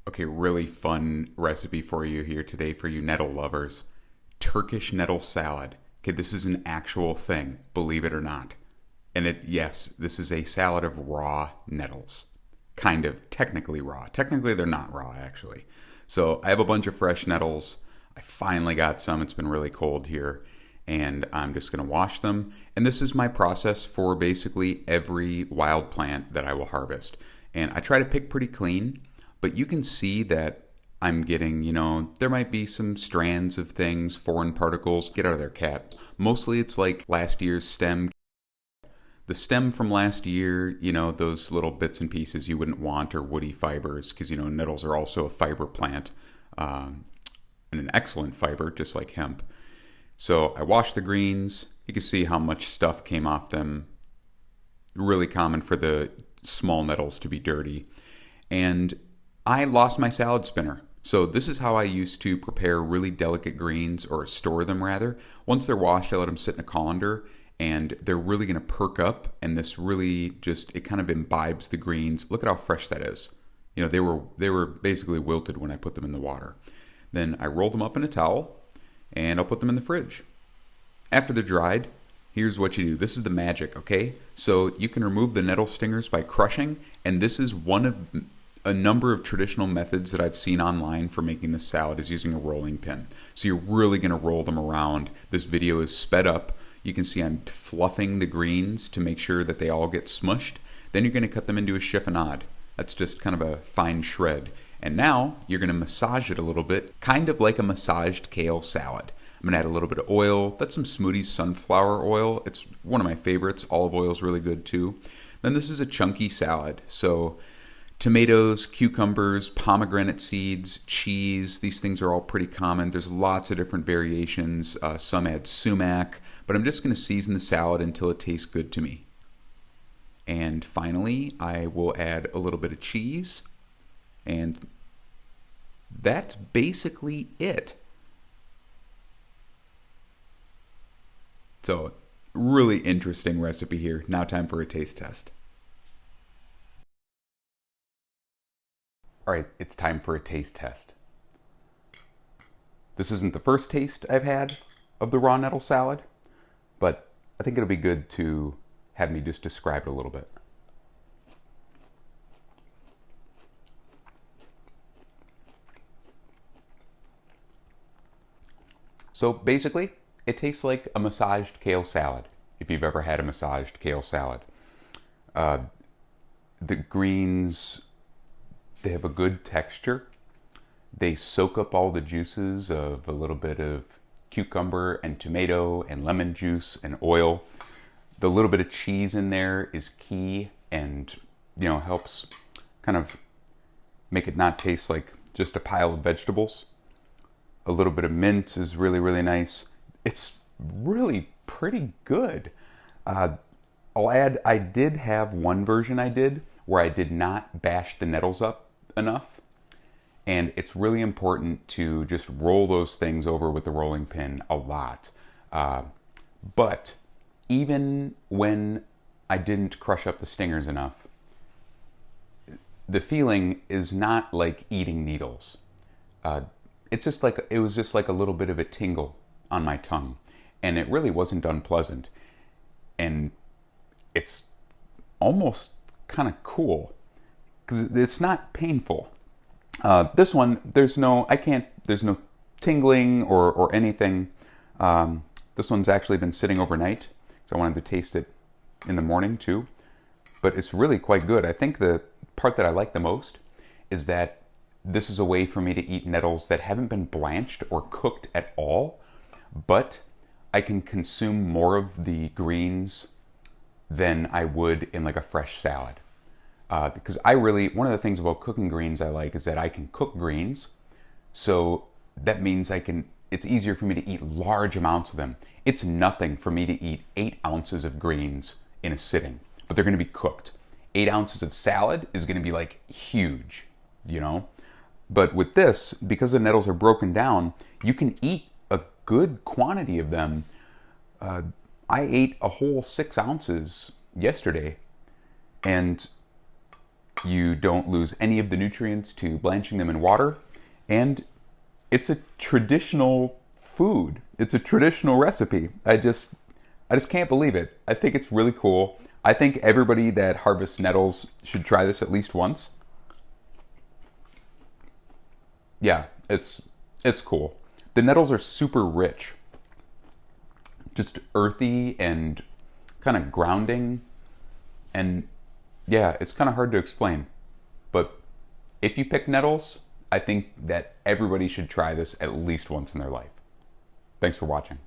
Okay, really fun recipe for you here today for you nettle lovers. Turkish nettle salad. Okay, this is an actual thing, believe it or not. And yes, this is a salad of raw nettles. Kind of, technically raw. Technically, they're not raw, actually. So I have a bunch of fresh nettles. I finally got some. It's been really cold here. And I'm just going to wash them. And this is my process for basically every wild plant that I will harvest. And I try to pick pretty clean, but you can see that I'm getting, there might be some strands of things, foreign particles. Get out of there, cat. Mostly it's like last year's stem. The stem from last year, those little bits and pieces you wouldn't want, or woody fibers, because, nettles are also a fiber plant, and an excellent fiber, just like hemp. So I washed the greens. You can see how much stuff came off them. Really common for the small nettles to be dirty. And I lost my salad spinner. So this is how I used to prepare really delicate greens, or store them rather. Once they're washed, I let them sit in a colander, and they're really going to perk up, and this really it kind of imbibes the greens. Look at how fresh that is. They were basically wilted when I put them in the water. Then I rolled them up in a towel, and I'll put them in the fridge. After they're dried, here's what you do. This is the magic, okay? So you can remove the nettle stingers by crushing, and this is one of a number of traditional methods that I've seen online for making this salad is using a rolling pin. So you're really going to roll them around. This video is sped up. You can see I'm fluffing the greens to make sure that they all get smushed. Then you're going to cut them into a chiffonade. That's just kind of a fine shred. And now you're going to massage it a little bit, kind of like a massaged kale salad. I'm going to add a little bit of oil. That's some Smoothie's sunflower oil. It's one of my favorites. Olive oil is really good too. Then this is a chunky salad. So tomatoes, cucumbers, pomegranate seeds, cheese. These things are all pretty common. There's lots of different variations. Some add sumac. But I'm just going to season the salad until it tastes good to me. And finally, I will add a little bit of cheese. And that's basically it. So, really interesting recipe here. Now time for a taste test. All right, it's time for a taste test. This isn't the first taste I've had of the raw nettle salad, but I think it'll be good to have me just describe it a little bit. So basically, it tastes like a massaged kale salad, if you've ever had a massaged kale salad. The greens, they have a good texture. They soak up all the juices of a little bit of cucumber and tomato and lemon juice and oil. The little bit of cheese in there is key and, helps kind of make it not taste like just a pile of vegetables. A little bit of mint is really, really nice. It's really pretty good. I'll add, I did have one version I did where I did not bash the nettles up enough. And it's really important to just roll those things over with the rolling pin a lot. But even when I didn't crush up the stingers enough, the feeling is not like eating needles. It was just like a little bit of a tingle on my tongue, and it really wasn't unpleasant. And it's almost kind of cool because it's not painful. This one, there's no tingling or anything. This one's actually been sitting overnight, so I wanted to taste it in the morning too. But it's really quite good. I think the part that I like the most is that this is a way for me to eat nettles that haven't been blanched or cooked at all, but I can consume more of the greens than I would in like a fresh salad. Because one of the things about cooking greens I like is that I can cook greens, so that means it's easier for me to eat large amounts of them. It's nothing for me to eat 8 ounces of greens in a sitting, but they're going to be cooked. 8 ounces of salad is going to be like huge, But with this, because the nettles are broken down, you can eat a good quantity of them. I ate a whole 6 ounces yesterday, and You don't lose any of the nutrients to blanching them in water. And it's a traditional food. It's a traditional recipe. I just can't believe it. I think it's really cool. I think everybody that harvests nettles should try this at least once. Yeah, it's cool. The nettles are super rich. Just earthy and kind of grounding, and yeah, it's kind of hard to explain. But if you pick nettles, I think that everybody should try this at least once in their life. Thanks for watching.